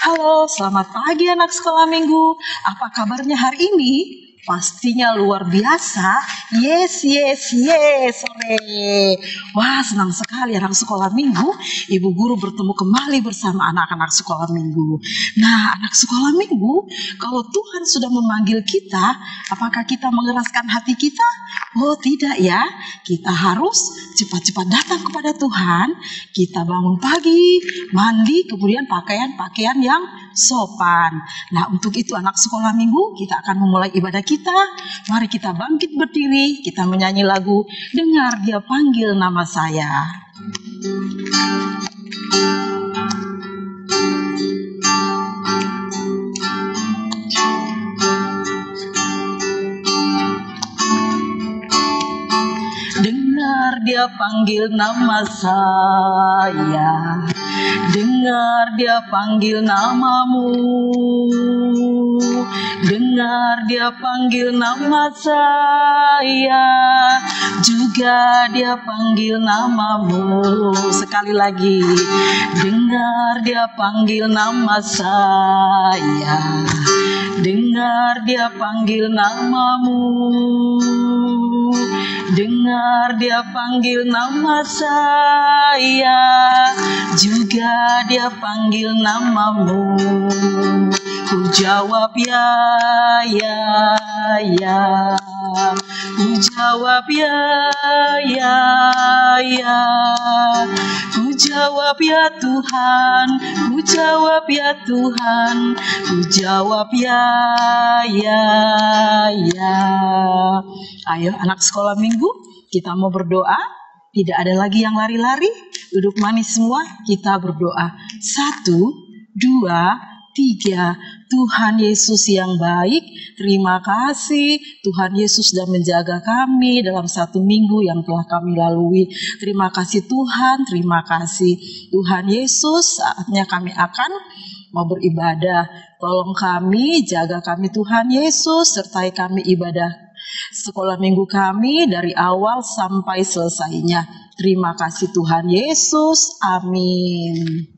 Halo, selamat pagi anak sekolah minggu. Apa kabarnya hari ini? Pastinya luar biasa. Yes, yes, yes. Sore. Wah, senang sekali anak sekolah minggu. Ibu guru bertemu kembali bersama anak-anak sekolah minggu. Nah, anak sekolah minggu, kalau Tuhan sudah memanggil kita, apakah kita mengeraskan hati kita? Oh, tidak ya. Kita harus cepat-cepat datang kepada Tuhan. Kita bangun pagi, mandi, kemudian pakaian-pakaian yang sopan. Nah, untuk itu anak sekolah minggu, kita akan memulai ibadah kita. Mari kita bangkit berdiri, kita menyanyi lagu Dengar Dia Panggil Nama Saya. Dengar Dia panggil nama saya, dengar Dia panggil namamu, dengar Dia panggil nama saya, juga Dia panggil namamu. Sekali lagi, dengar Dia panggil nama saya, dengar Dia panggil namamu, dengar Dia panggil nama saya, juga Dia panggil namamu. Ku jawab ya, ya, ya. Ku jawab ya, ya, ya. Ku jawab ya Tuhan, ku jawab ya Tuhan, ku jawab ya, ya, ya. Ayo anak sekolah minggu, kita mau berdoa. Tidak ada lagi yang lari-lari. Duduk manis semua, kita berdoa. 1, 2, 3. Tuhan Yesus yang baik, terima kasih Tuhan Yesus sudah menjaga kami dalam 1 minggu yang telah kami lalui. Terima kasih Tuhan, terima kasih Tuhan Yesus. Saatnya kami akan mau beribadah. Tolong kami, jaga kami Tuhan Yesus, sertai kami ibadah sekolah minggu kami dari awal sampai selesainya. Terima kasih Tuhan Yesus, amin.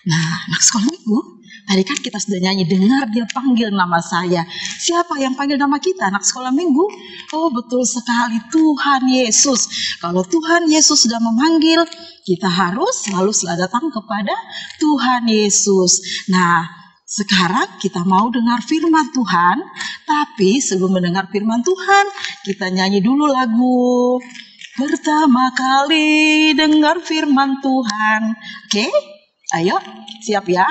Nah, anak sekolah minggu, tadi kan kita sudah nyanyi dengar Dia panggil nama saya. Siapa yang panggil nama kita anak sekolah minggu? Oh, betul sekali, Tuhan Yesus. Kalau Tuhan Yesus sudah memanggil, kita harus selalu datang kepada Tuhan Yesus. Nah, sekarang kita mau dengar firman Tuhan. Tapi sebelum mendengar firman Tuhan, kita nyanyi dulu lagu Pertama Kali Dengar Firman Tuhan. Oke? Ayo, siap ya?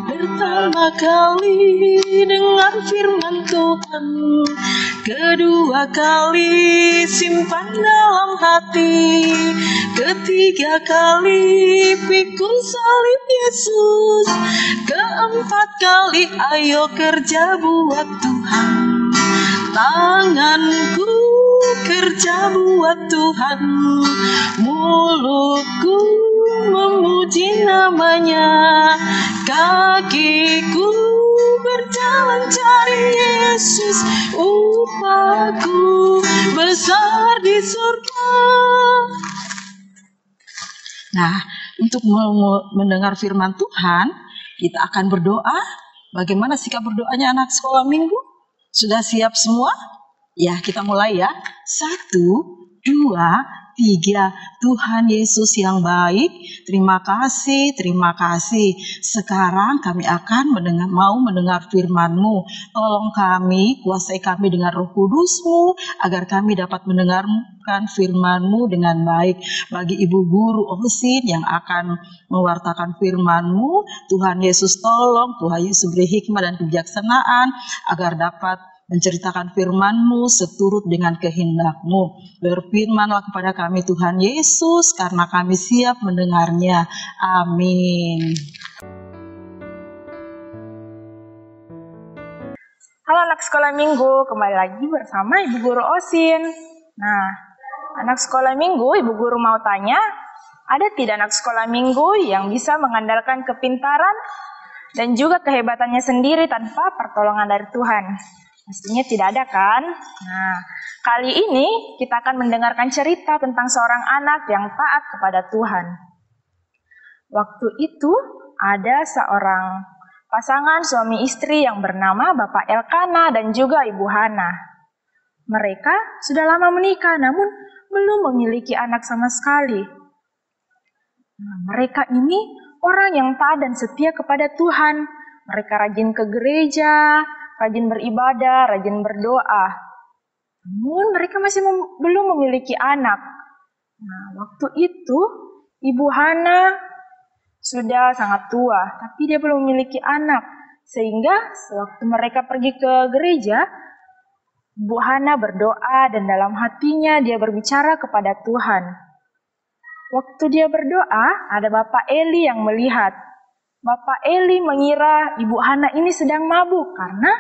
Pertama kali dengar firman Tuhan, kedua kali simpan dalam hati, ketiga kali pikul salib Yesus, keempat kali ayo kerja buat Tuhan. Tanganku kerja buat Tuhan, mulutku memuji namanya, kakiku berjalan cari Yesus, upahku besar di surga. Nah, untuk mendengar firman Tuhan, kita akan berdoa. Bagaimana sikap berdoanya anak sekolah minggu? Sudah siap semua? Ya, kita mulai ya. 1, 2, 3. Tuhan Yesus yang baik, terima kasih, terima kasih. Sekarang kami akan mau mendengar firman-Mu. Tolong kami, kuasai kami dengan Roh Kudus-Mu, agar kami dapat mendengarkan firman-Mu dengan baik. Bagi Ibu Guru Osin yang akan mewartakan firman-Mu, Tuhan Yesus tolong, Tuhan Yesus beri hikmah dan kebijaksanaan, agar dapat menceritakan firman-Mu seturut dengan kehendak-Mu. Berfirmanlah kepada kami Tuhan Yesus, karena kami siap mendengarnya. Amin. Halo anak sekolah minggu, kembali lagi bersama Ibu Guru Osin. Nah, anak sekolah minggu, Ibu Guru mau tanya, ada tidak anak sekolah minggu yang bisa mengandalkan kepintaran dan juga kehebatannya sendiri tanpa pertolongan dari Tuhan? Pastinya tidak ada kan? Nah, kali ini kita akan mendengarkan cerita tentang seorang anak yang taat kepada Tuhan. Waktu itu ada seorang pasangan suami istri yang bernama Bapak Elkana dan juga Ibu Hana. Mereka sudah lama menikah namun belum memiliki anak sama sekali. Nah, mereka ini orang yang taat dan setia kepada Tuhan. Mereka rajin ke gereja, rajin beribadah, rajin berdoa. Namun mereka masih belum memiliki anak. Nah, waktu itu Ibu Hana sudah sangat tua, tapi dia belum memiliki anak. Sehingga sewaktu mereka pergi ke gereja, Bu Hana berdoa dan dalam hatinya dia berbicara kepada Tuhan. Waktu dia berdoa, ada Bapak Eli yang melihat. Bapak Eli mengira Ibu Hana ini sedang mabuk karena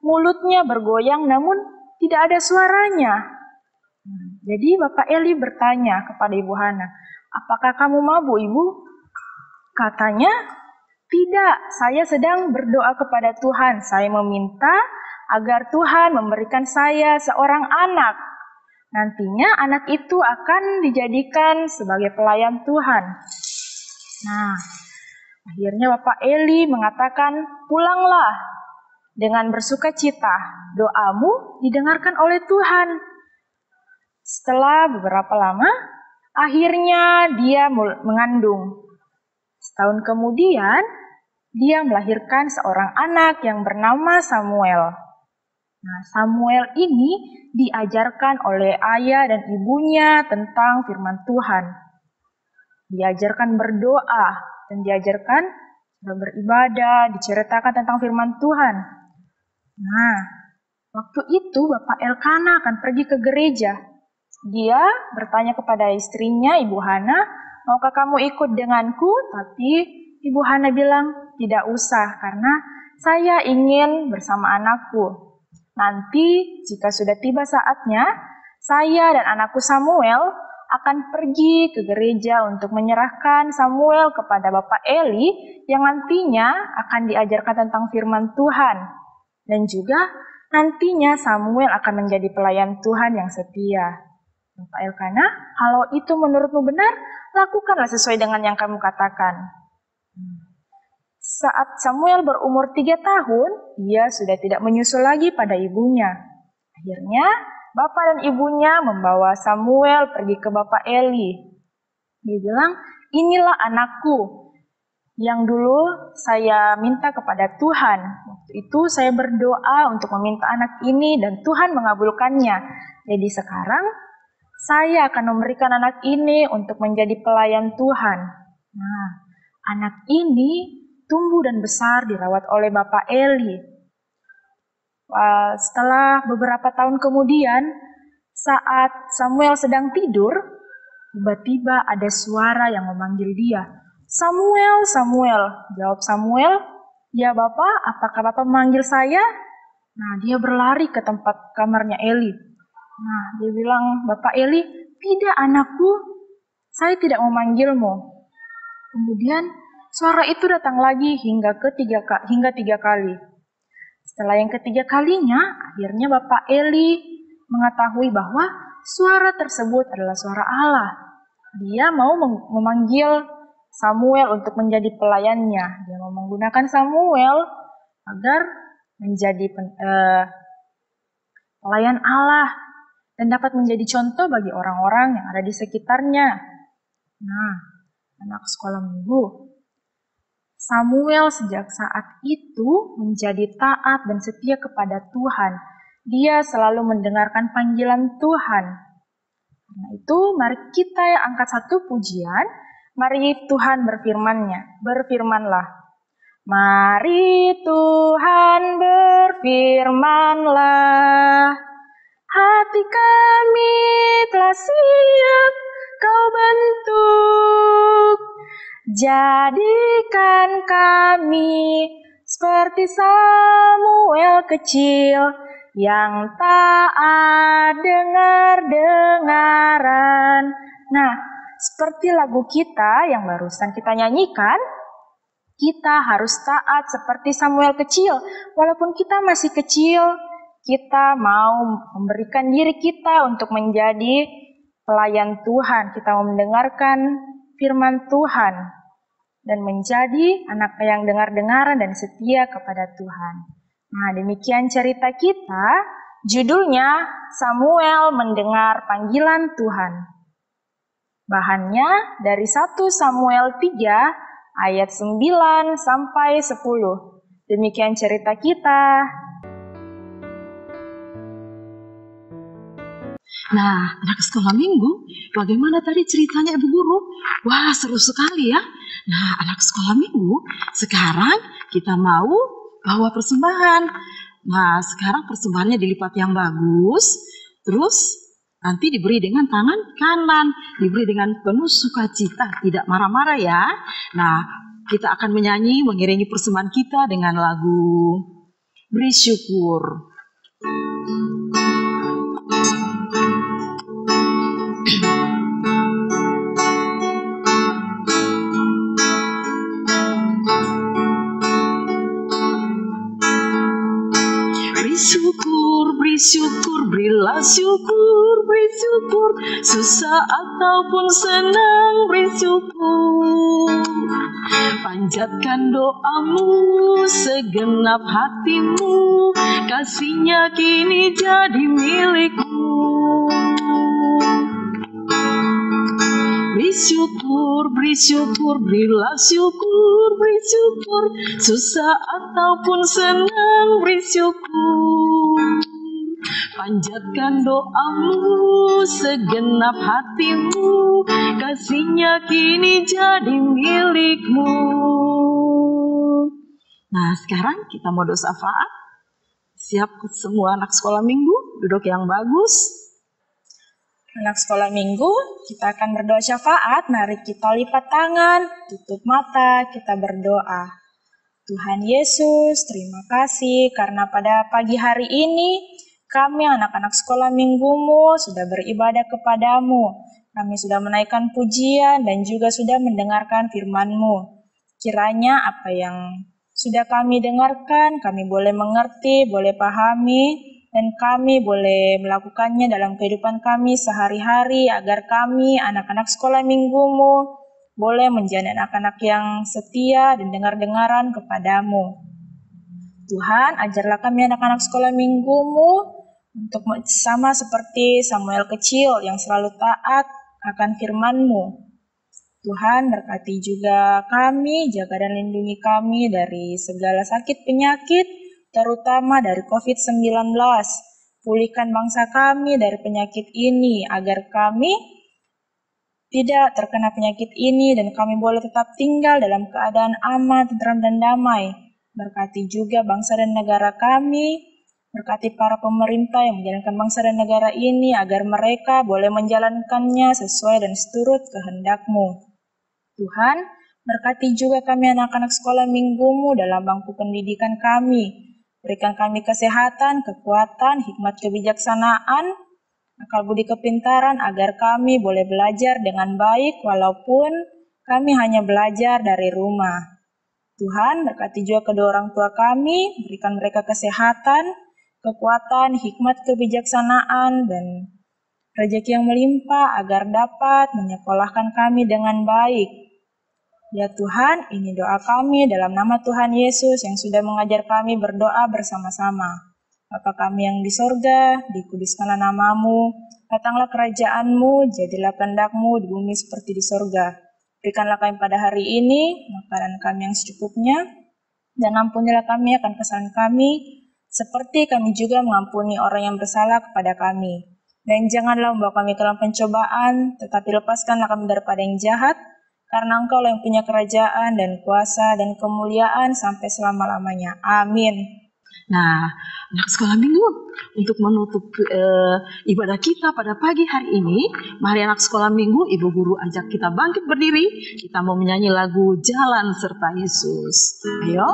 mulutnya bergoyang namun tidak ada suaranya. Jadi Bapak Eli bertanya kepada Ibu Hana, "Apakah kamu mabuk, Ibu?" Katanya, "Tidak, saya sedang berdoa kepada Tuhan. Saya meminta agar Tuhan memberikan saya seorang anak. Nantinya anak itu akan dijadikan sebagai pelayan Tuhan." Nah, akhirnya Bapak Eli mengatakan, "Pulanglah dengan bersuka cita. Doamu didengarkan oleh Tuhan." Setelah beberapa lama, akhirnya dia mengandung. Setahun kemudian, dia melahirkan seorang anak yang bernama Samuel. Nah, Samuel ini diajarkan oleh ayah dan ibunya tentang firman Tuhan. Diajarkan berdoa dan diajarkan beribadah, diceritakan tentang firman Tuhan. Nah, waktu itu Bapak Elkana akan pergi ke gereja. Dia bertanya kepada istrinya, Ibu Hana, "Maukah kamu ikut denganku?" Tapi Ibu Hana bilang, "Tidak usah, karena saya ingin bersama anakku. Nanti jika sudah tiba saatnya, saya dan anakku Samuel akan pergi ke gereja untuk menyerahkan Samuel kepada Bapak Eli yang nantinya akan diajarkan tentang firman Tuhan. Dan juga nantinya Samuel akan menjadi pelayan Tuhan yang setia." Bapak Elkana, "Kalau itu menurutmu benar, lakukanlah sesuai dengan yang kamu katakan." Saat Samuel berumur 3 tahun, dia sudah tidak menyusul lagi pada ibunya. Akhirnya, bapak dan ibunya membawa Samuel pergi ke Bapak Eli. Dia bilang, "Inilah anakku yang dulu saya minta kepada Tuhan. Waktu itu saya berdoa untuk meminta anak ini dan Tuhan mengabulkannya. Jadi sekarang, saya akan memberikan anak ini untuk menjadi pelayan Tuhan." Nah, anak ini tumbuh dan besar dirawat oleh Bapak Eli. Setelah beberapa tahun kemudian, saat Samuel sedang tidur, tiba-tiba ada suara yang memanggil dia. "Samuel, Samuel." Jawab Samuel, "Ya Bapak, apakah Bapak memanggil saya?" Nah, dia berlari ke tempat kamarnya Eli. Nah, dia bilang, "Bapak Eli, tidak anakku, saya tidak memanggilmu." Kemudian suara itu datang lagi hingga 3 kali. Setelah yang ketiga kalinya, akhirnya Bapak Eli mengetahui bahwa suara tersebut adalah suara Allah. Dia mau memanggil Samuel untuk menjadi pelayannya. Dia mau menggunakan Samuel agar menjadi pelayan Allah dan dapat menjadi contoh bagi orang-orang yang ada di sekitarnya. Nah, anak sekolah minggu, Samuel sejak saat itu menjadi taat dan setia kepada Tuhan. Dia selalu mendengarkan panggilan Tuhan. Karena itu, mari kita angkat satu pujian. Mari Tuhan berfirmanlah. Mari Tuhan berfirmanlah. Hati kami telah siap Kau bentuk. Jadikan kami seperti Samuel kecil yang taat dengar-dengaran. Nah, seperti lagu kita yang barusan kita nyanyikan, kita harus taat seperti Samuel kecil. Walaupun kita masih kecil, kita mau memberikan diri kita untuk menjadi pelayan Tuhan. Kita mau mendengarkan firman Tuhan dan menjadi anak yang dengar-dengaran dan setia kepada Tuhan. Nah, demikian cerita kita. Judulnya Samuel mendengar panggilan Tuhan. Bahannya dari 1 Samuel 3 ayat 9 sampai 10. Demikian cerita kita. Nah, anak sekolah minggu, bagaimana tadi ceritanya Ibu Guru? Wah, seru sekali ya. Nah, anak sekolah minggu, sekarang kita mau bawa persembahan. Nah, sekarang persembahannya dilipat yang bagus, terus nanti diberi dengan tangan kanan, diberi dengan penuh sukacita, tidak marah-marah ya. Nah, kita akan menyanyi, mengiringi persembahan kita dengan lagu Beri Syukur. Beri syukur, berilah syukur, beri syukur, susah ataupun senang, beri syukur. Panjatkan doamu, segenap hatimu, kasihnya kini jadi milikmu. Beri syukur, berilah syukur, beri syukur, susah ataupun senang, beri syukur. Panjatkan doamu, segenap hatimu, kasihnya kini jadi milikmu. Nah, sekarang kita mau doa syafaat. Siap semua anak sekolah minggu, duduk yang bagus. Anak sekolah minggu, kita akan berdoa syafaat. Mari kita lipat tangan, tutup mata, kita berdoa. Tuhan Yesus, terima kasih karena pada pagi hari ini kami anak-anak sekolah minggumu sudah beribadah kepadamu. Kami sudah menaikkan pujian dan juga sudah mendengarkan firman-Mu. Kiranya apa yang sudah kami dengarkan, kami boleh mengerti, boleh pahami, dan kami boleh melakukannya dalam kehidupan kami sehari-hari agar kami anak-anak sekolah minggumu boleh menjadi anak-anak yang setia dan dengar-dengaran kepadamu. Tuhan, ajarlah kami anak-anak sekolah minggumu untuk sama seperti Samuel kecil yang selalu taat akan firman-Mu. Tuhan, berkati juga kami, jaga dan lindungi kami dari segala sakit penyakit, terutama dari COVID-19. Pulihkan bangsa kami dari penyakit ini, agar kami tidak terkena penyakit ini dan kami boleh tetap tinggal dalam keadaan aman, tentram, dan damai. Berkati juga bangsa dan negara kami, berkati para pemerintah yang menjalankan bangsa dan negara ini, agar mereka boleh menjalankannya sesuai dan seturut kehendak-Mu. Tuhan, berkati juga kami anak-anak sekolah minggumu dalam bangku pendidikan kami. Berikan kami kesehatan, kekuatan, hikmat kebijaksanaan, akal budi kepintaran, agar kami boleh belajar dengan baik walaupun kami hanya belajar dari rumah. Tuhan, berkati juga kedua orang tua kami, berikan mereka kesehatan, kekuatan, hikmat kebijaksanaan, dan rezeki yang melimpah agar dapat menyekolahkan kami dengan baik. Ya Tuhan, ini doa kami dalam nama Tuhan Yesus yang sudah mengajar kami berdoa bersama-sama. Bapa kami yang di sorga, dikuduskanlah namamu, datanglah kerajaan-Mu, jadilah kehendak-Mu di bumi seperti di sorga. Berikanlah kami pada hari ini makanan kami yang secukupnya, dan ampunilah kami akan kesalahan kami, seperti kami juga mengampuni orang yang bersalah kepada kami. Dan janganlah membawa kami ke dalam pencobaan, tetapi lepaskanlah kami daripada yang jahat, karena Engkau yang punya kerajaan dan kuasa dan kemuliaan sampai selama-lamanya. Amin. Nah, anak sekolah minggu, untuk menutup ibadah kita pada pagi hari ini, mari anak sekolah minggu, Ibu Guru ajak kita bangkit berdiri, kita mau menyanyi lagu Jalan Serta Yesus. Ayo.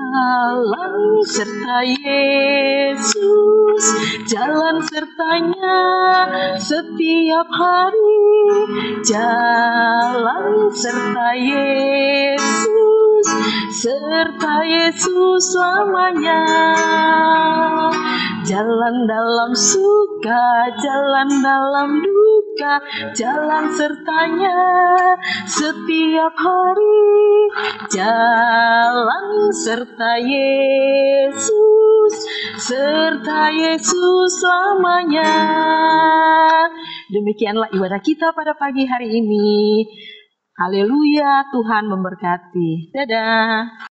Jalan serta Yesus, jalan sertanya setiap hari, jalan serta Yesus selamanya. Jalan dalam suka, jalan dalam duka, jalan sertanya setiap hari, jalan serta Yesus selamanya. Demikianlah ibadah kita pada pagi hari ini. Haleluya, Tuhan memberkati. Dadah.